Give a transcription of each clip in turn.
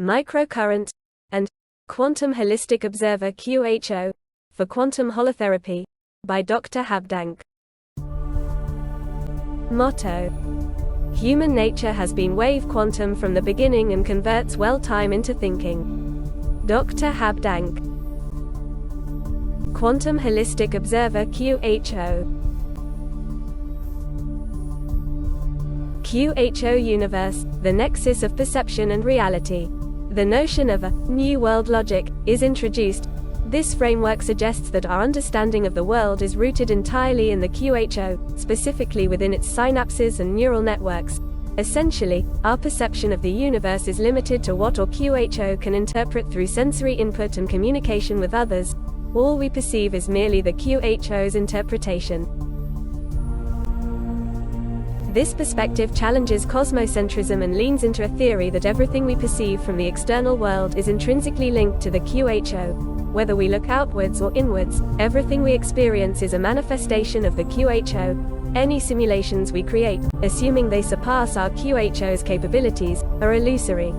MICROCURRENT, and Quantum Holistic Observer QHO, for Quantum Holotherapy, by Dr. Habdank. Motto: Human nature has been wave quantum from the beginning and converts well time into thinking. Dr. Habdank. Quantum Holistic Observer QHO. QHO Universe, the nexus of perception and reality. The notion of a new world logic is introduced. This framework suggests that our understanding of the world is rooted entirely in the QHO, specifically within its synapses and neural networks. Essentially, our perception of the universe is limited to what our QHO can interpret through sensory input and communication with others. All we perceive is merely the QHO's interpretation. This perspective challenges cosmocentrism and leans into a theory that everything we perceive from the external world is intrinsically linked to the QHO. Whether we look outwards or inwards, everything we experience is a manifestation of the QHO. Any simulations we create, assuming they surpass our QHO's capabilities, are illusory.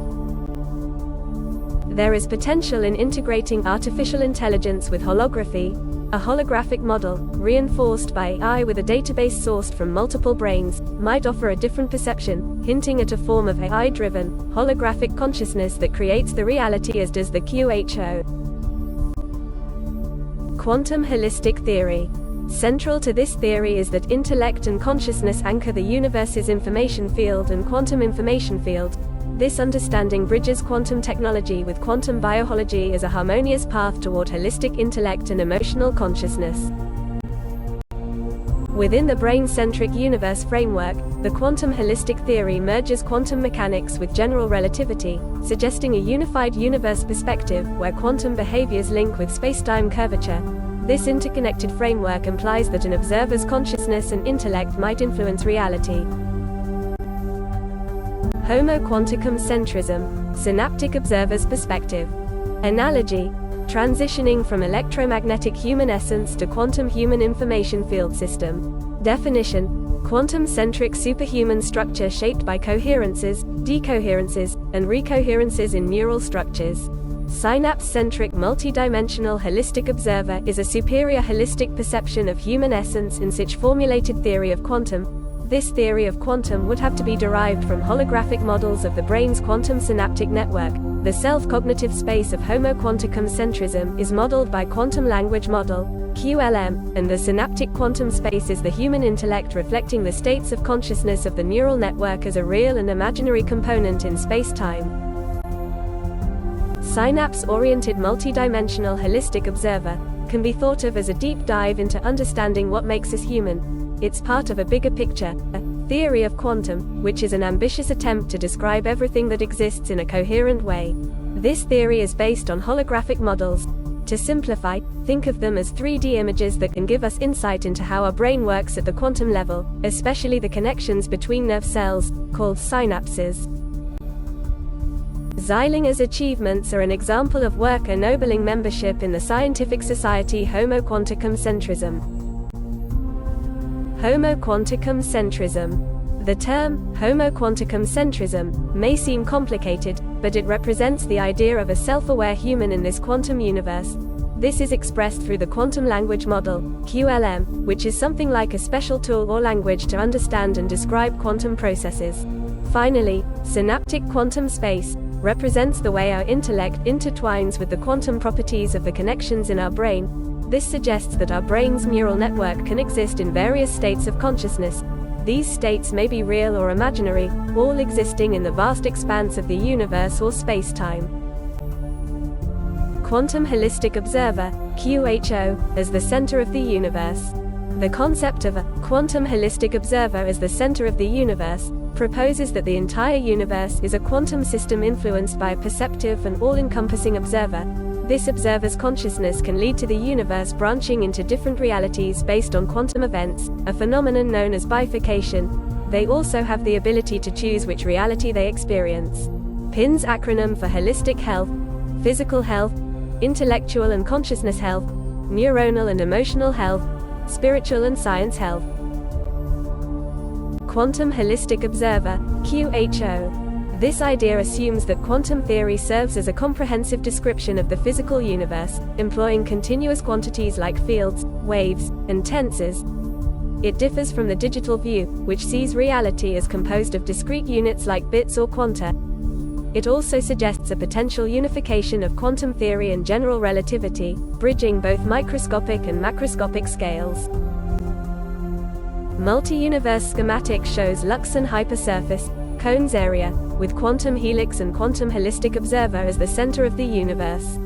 There is potential in integrating artificial intelligence with holography. A holographic model, reinforced by AI with a database sourced from multiple brains, might offer a different perception, hinting at a form of AI-driven, holographic consciousness that creates the reality as does the QHO. Quantum holistic theory. Central to this theory is that intellect and consciousness anchor the universe's information field and quantum information field. This understanding bridges quantum technology with quantum biology as a harmonious path toward holistic intellect and emotional consciousness. Within the brain-centric universe framework, the quantum holistic theory merges quantum mechanics with general relativity, suggesting a unified universe perspective where quantum behaviors link with spacetime curvature. This interconnected framework implies that an observer's consciousness and intellect might influence reality. Homo quanticum centrism, synaptic observer's perspective. Analogy: transitioning from electromagnetic human essence to quantum human information field system. Definition: quantum-centric superhuman structure shaped by coherences, decoherences, and recoherences in neural structures. Synapse-centric multidimensional holistic observer is a superior holistic perception of human essence in such formulated theory of quantum. This theory of quantum would have to be derived from holographic models of the brain's quantum synaptic network. The self-cognitive space of Homo quanticum centrism is modeled by quantum language model, QLM, and the synaptic quantum space is the human intellect reflecting the states of consciousness of the neural network as a real and imaginary component in space-time. Synapse-oriented multidimensional holistic observer can be thought of as a deep dive into understanding what makes us human. It's part of a bigger picture, a theory of quantum, which is an ambitious attempt to describe everything that exists in a coherent way. This theory is based on holographic models. To simplify, think of them as 3D images that can give us insight into how our brain works at the quantum level, especially the connections between nerve cells, called synapses. Zeilinger's achievements are an example of work ennobling membership in the scientific society Homo quanticum centrism. Homo quanticum centrism. The term, Homo quanticum centrism, may seem complicated, but it represents the idea of a self-aware human in this quantum universe. This is expressed through the quantum language model, QLM, which is something like a special tool or language to understand and describe quantum processes. Finally, synaptic quantum space represents the way our intellect intertwines with the quantum properties of the connections in our brain. This suggests that our brain's neural network can exist in various states of consciousness. These states may be real or imaginary, all existing in the vast expanse of the universe or space-time. Quantum Holistic Observer, QHO, as the center of the universe. The concept of a quantum holistic observer as the center of the universe proposes that the entire universe is a quantum system influenced by a perceptive and all-encompassing observer. This observer's consciousness can lead to the universe branching into different realities based on quantum events, a phenomenon known as bifurcation. They also have the ability to choose which reality they experience. PIN's acronym for holistic health, physical health, intellectual and consciousness health, neuronal and emotional health, spiritual and science health. Quantum Holistic Observer, QHO. This idea assumes that quantum theory serves as a comprehensive description of the physical universe, employing continuous quantities like fields, waves, and tensors. It differs from the digital view, which sees reality as composed of discrete units like bits or quanta. It also suggests a potential unification of quantum theory and general relativity, bridging both microscopic and macroscopic scales. Multi-universe schematic shows Luxon hypersurface, Cone's area, with quantum helix and quantum holistic observer as the center of the universe.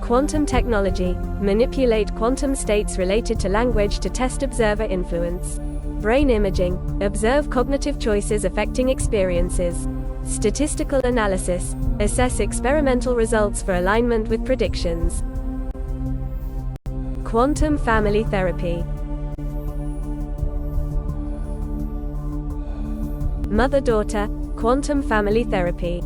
Quantum technology, manipulate quantum states related to language to test observer influence. Brain imaging, observe cognitive choices affecting experiences. Statistical analysis, assess experimental results for alignment with predictions. Quantum family therapy. Mother-daughter, quantum family therapy.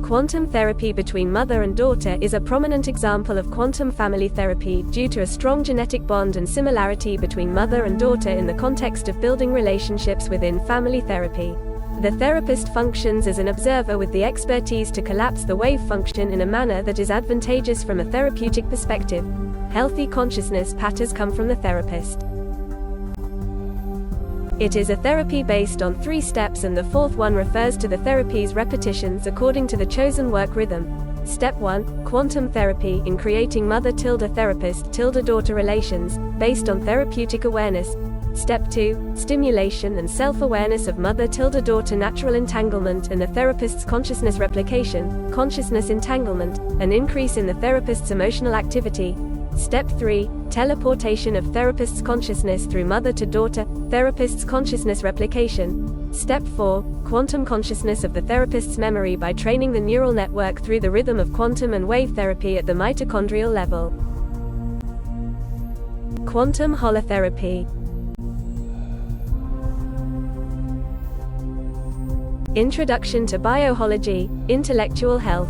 Quantum therapy between mother and daughter is a prominent example of quantum family therapy due to a strong genetic bond and similarity between mother and daughter in the context of building relationships within family therapy. The therapist functions as an observer with the expertise to collapse the wave function in a manner that is advantageous from a therapeutic perspective. Healthy consciousness patterns come from the therapist. It is a therapy based on 3 steps, and the 4th one refers to the therapy's repetitions according to the chosen work rhythm. Step 1, quantum therapy in creating mother-therapist-daughter relations, based on therapeutic awareness. Step 2, stimulation and self-awareness of mother-daughter natural entanglement and the therapist's consciousness replication, consciousness entanglement, an increase in the therapist's emotional activity. Step 3, teleportation of therapist's consciousness through mother to daughter, therapist's consciousness replication. Step 4, quantum consciousness of the therapist's memory by training the neural network through the rhythm of quantum and wave therapy at the mitochondrial level. Quantum holotherapy. Introduction to Biohology, Intellectual Health.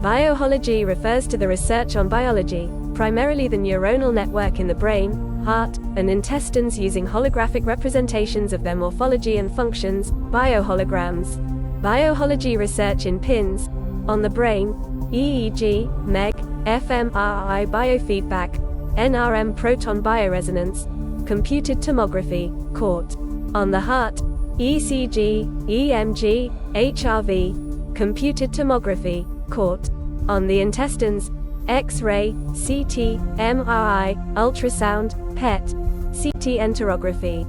Biohology refers to the research on biology, primarily the neuronal network in the brain, heart, and intestines using holographic representations of their morphology and functions, bioholograms. Biohology research in PINs, on the brain, EEG, MEG, fMRI biofeedback, NRM proton bioresonance, computed tomography, CORT. On the heart, ECG, EMG, HRV, computed tomography, CORT. On the intestines, X-ray, CT, MRI, ultrasound, PET, CT enterography.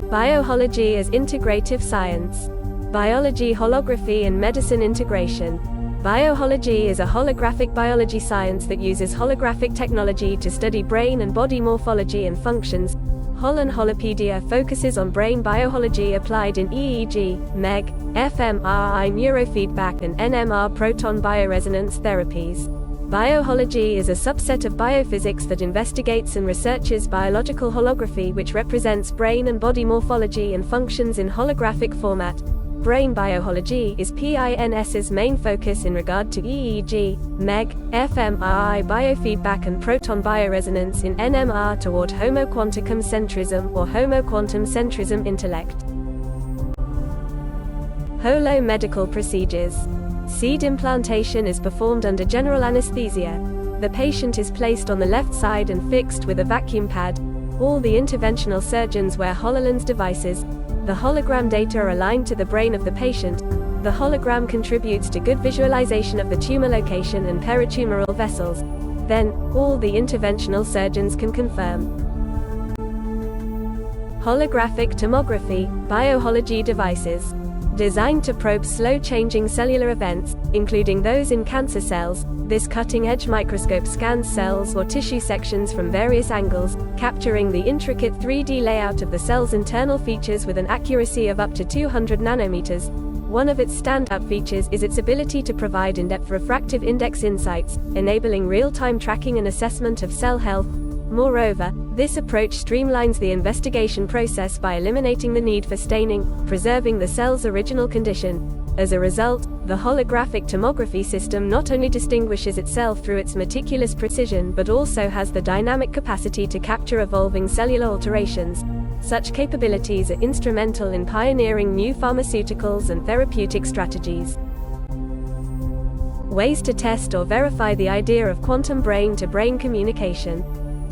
Biohology as integrative science. Biology holography and medicine integration. Biohology is a holographic biology science that uses holographic technology to study brain and body morphology and functions. Hol and Holopedia focuses on brain biohology applied in EEG, MEG, fMRI neurofeedback and NMR proton bioresonance therapies. Biohology is a subset of biophysics that investigates and researches biological holography, which represents brain and body morphology and functions in holographic format. Brain biohology is PINS's main focus in regard to EEG, MEG, fMRI biofeedback and proton bioresonance in NMR toward homoquanticum centrism or homoquantum centrism intellect. Holo medical procedures. Seed implantation is performed under general anesthesia. The patient is placed on the left side and fixed with a vacuum pad. All the interventional surgeons wear HoloLens devices. The hologram data are aligned to the brain of the patient. The hologram contributes to good visualization of the tumor location and peritumoral vessels. Then, all the interventional surgeons can confirm. Holographic tomography, biohology devices. Designed to probe slow-changing cellular events, including those in cancer cells, this cutting-edge microscope scans cells or tissue sections from various angles, capturing the intricate 3D layout of the cell's internal features with an accuracy of up to 200 nanometers. One of its standout features is its ability to provide in-depth refractive index insights, enabling real-time tracking and assessment of cell health. Moreover, this approach streamlines the investigation process by eliminating the need for staining, preserving the cell's original condition. As a result, the holographic tomography system not only distinguishes itself through its meticulous precision but also has the dynamic capacity to capture evolving cellular alterations. Such capabilities are instrumental in pioneering new pharmaceuticals and therapeutic strategies. Ways to test or verify the idea of quantum brain-to-brain communication.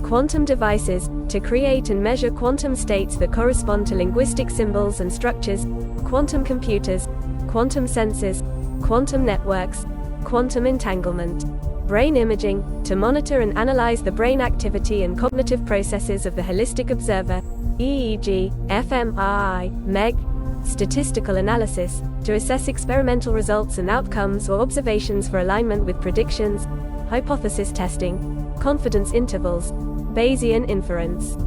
Quantum devices, to create and measure quantum states that correspond to linguistic symbols and structures, quantum computers, quantum sensors, quantum networks, quantum entanglement. Brain imaging, to monitor and analyze the brain activity and cognitive processes of the holistic observer, EEG, fMRI, MEG. Statistical analysis, to assess experimental results and outcomes or observations for alignment with predictions. Hypothesis testing, confidence intervals, Bayesian inference.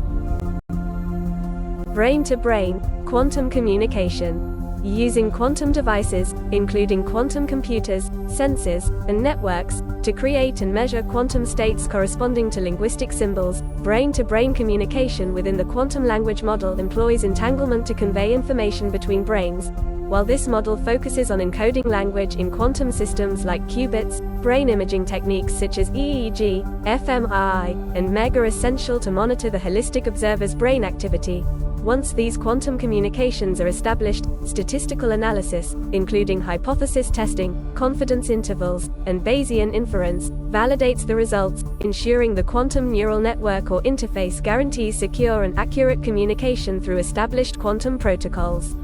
Brain-to-brain, quantum communication. Using quantum devices, including quantum computers, sensors, and networks, to create and measure quantum states corresponding to linguistic symbols. Brain-to-brain communication within the quantum language model employs entanglement to convey information between brains. While this model focuses on encoding language in quantum systems like qubits, brain imaging techniques such as EEG, fMRI, and MEG are essential to monitor the holistic observer's brain activity. Once these quantum communications are established, statistical analysis, including hypothesis testing, confidence intervals, and Bayesian inference, validates the results, ensuring the quantum neural network or interface guarantees secure and accurate communication through established quantum protocols.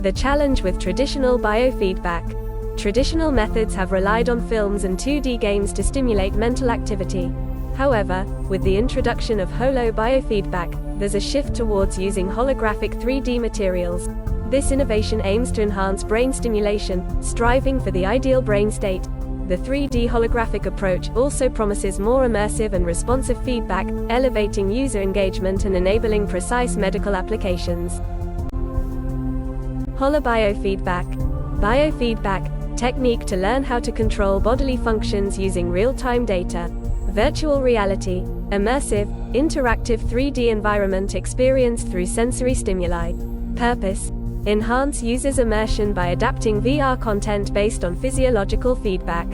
The challenge with traditional biofeedback. Traditional methods have relied on films and 2D games to stimulate mental activity. However, with the introduction of holo biofeedback, there's a shift towards using holographic 3D materials. This innovation aims to enhance brain stimulation, striving for the ideal brain state. The 3D holographic approach also promises more immersive and responsive feedback, elevating user engagement and enabling precise medical applications. Holobiofeedback. Biofeedback, technique to learn how to control bodily functions using real-time data. Virtual reality, immersive, interactive 3D environment experienced through sensory stimuli. Purpose: enhance users' immersion by adapting VR content based on physiological feedback.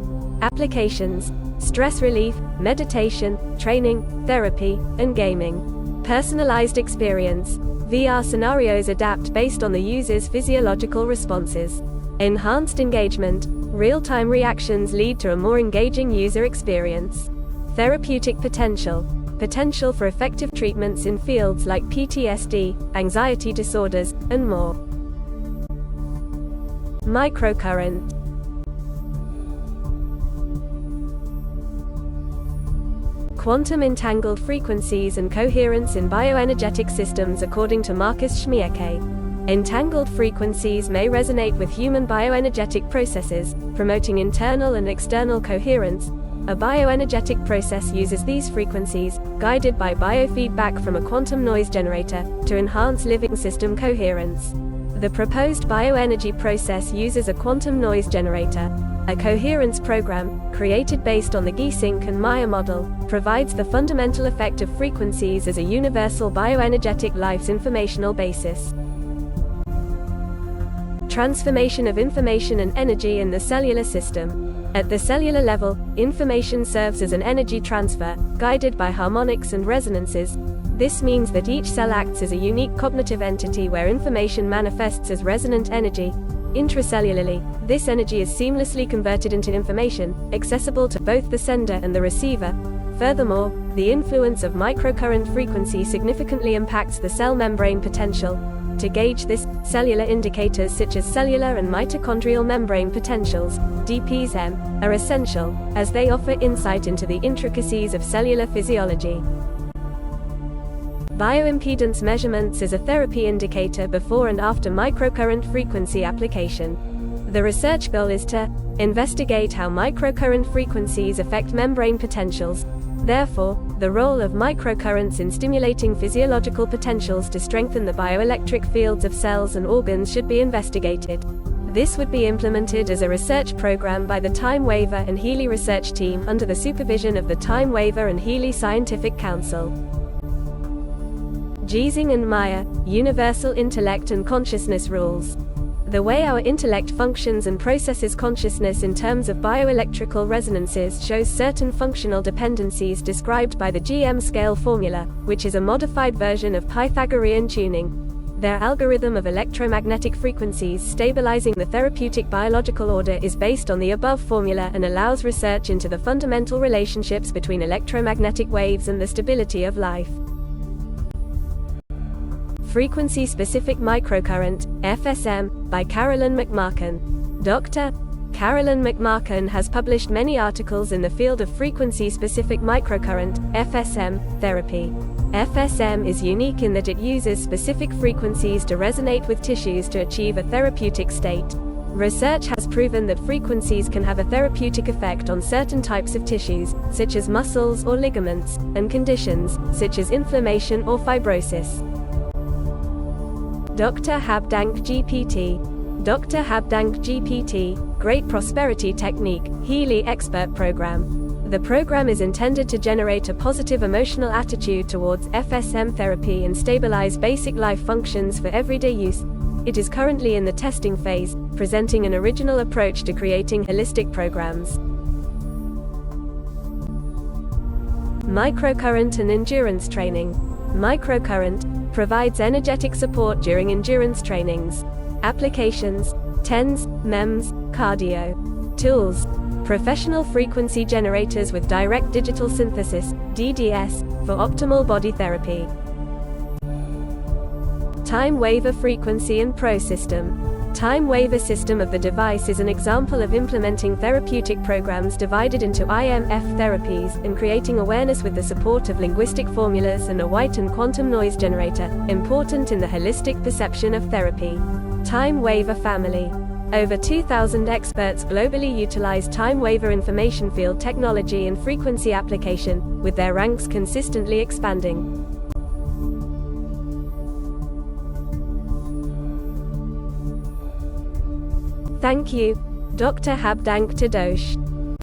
Applications: stress relief, meditation, training, therapy, and gaming. Personalized experience: VR scenarios adapt based on the user's physiological responses. Enhanced engagement: real-time reactions lead to a more engaging user experience. Therapeutic potential: potential for effective treatments in fields like PTSD, anxiety disorders, and more. Microcurrent. Quantum entangled frequencies and coherence in bioenergetic systems. According to Marcus Schmierke, entangled frequencies may resonate with human bioenergetic processes, promoting internal and external coherence. A bioenergetic process uses these frequencies, guided by biofeedback from a quantum noise generator, to enhance living system coherence. The proposed bioenergy process uses a quantum noise generator. A coherence program, created based on the Geesink and Meyer model, provides the fundamental effect of frequencies as a universal bioenergetic life's informational basis. Transformation of information and energy in the cellular system. At the cellular level, information serves as an energy transfer, guided by harmonics and resonances. This means that each cell acts as a unique cognitive entity where information manifests as resonant energy. Intracellularly, this energy is seamlessly converted into information, accessible to both the sender and the receiver. Furthermore, the influence of microcurrent frequency significantly impacts the cell membrane potential. To gauge this, cellular indicators such as cellular and mitochondrial membrane potentials, DPSM, are essential, as they offer insight into the intricacies of cellular physiology. Bioimpedance measurements as a therapy indicator before and after microcurrent frequency application. The research goal is to investigate how microcurrent frequencies affect membrane potentials. Therefore, the role of microcurrents in stimulating physiological potentials to strengthen the bioelectric fields of cells and organs should be investigated. This would be implemented as a research program by the Time Waiver and Healy research team under the supervision of the Time Waiver and Healy Scientific Council. Giesing and Meyer, Universal Intellect and Consciousness Rules. The way our intellect functions and processes consciousness in terms of bioelectrical resonances shows certain functional dependencies described by the GM scale formula, which is a modified version of Pythagorean tuning. Their algorithm of electromagnetic frequencies stabilizing the therapeutic biological order is based on the above formula and allows research into the fundamental relationships between electromagnetic waves and the stability of life. Frequency-Specific Microcurrent, FSM, by Carolyn McMarkin. Dr. Carolyn McMarkin has published many articles in the field of frequency-specific microcurrent, FSM, therapy. FSM is unique in that it uses specific frequencies to resonate with tissues to achieve a therapeutic state. Research has proven that frequencies can have a therapeutic effect on certain types of tissues, such as muscles or ligaments, and conditions, such as inflammation or fibrosis. Dr. Habdank GPT. Dr. Habdank GPT, Great Prosperity Technique, Healy Expert Program. The program is intended to generate a positive emotional attitude towards FSM therapy and stabilize basic life functions for everyday use. It is currently in the testing phase, presenting an original approach to creating holistic programs. Microcurrent and endurance training. Microcurrent provides energetic support during endurance trainings. Applications: TENS, MEMS, cardio. Tools: professional frequency generators with direct digital synthesis, DDS, for optimal body therapy. Time waiver frequency and pro system. Time waiver system of the device is an example of implementing therapeutic programs divided into IMF therapies and creating awareness with the support of linguistic formulas and a white and quantum noise generator, important in the holistic perception of therapy. Time waiver family. Over 2,000 experts globally utilize time waiver information field technology and frequency application, with their ranks consistently expanding. Thank you, Dr. Habdank Tadosh.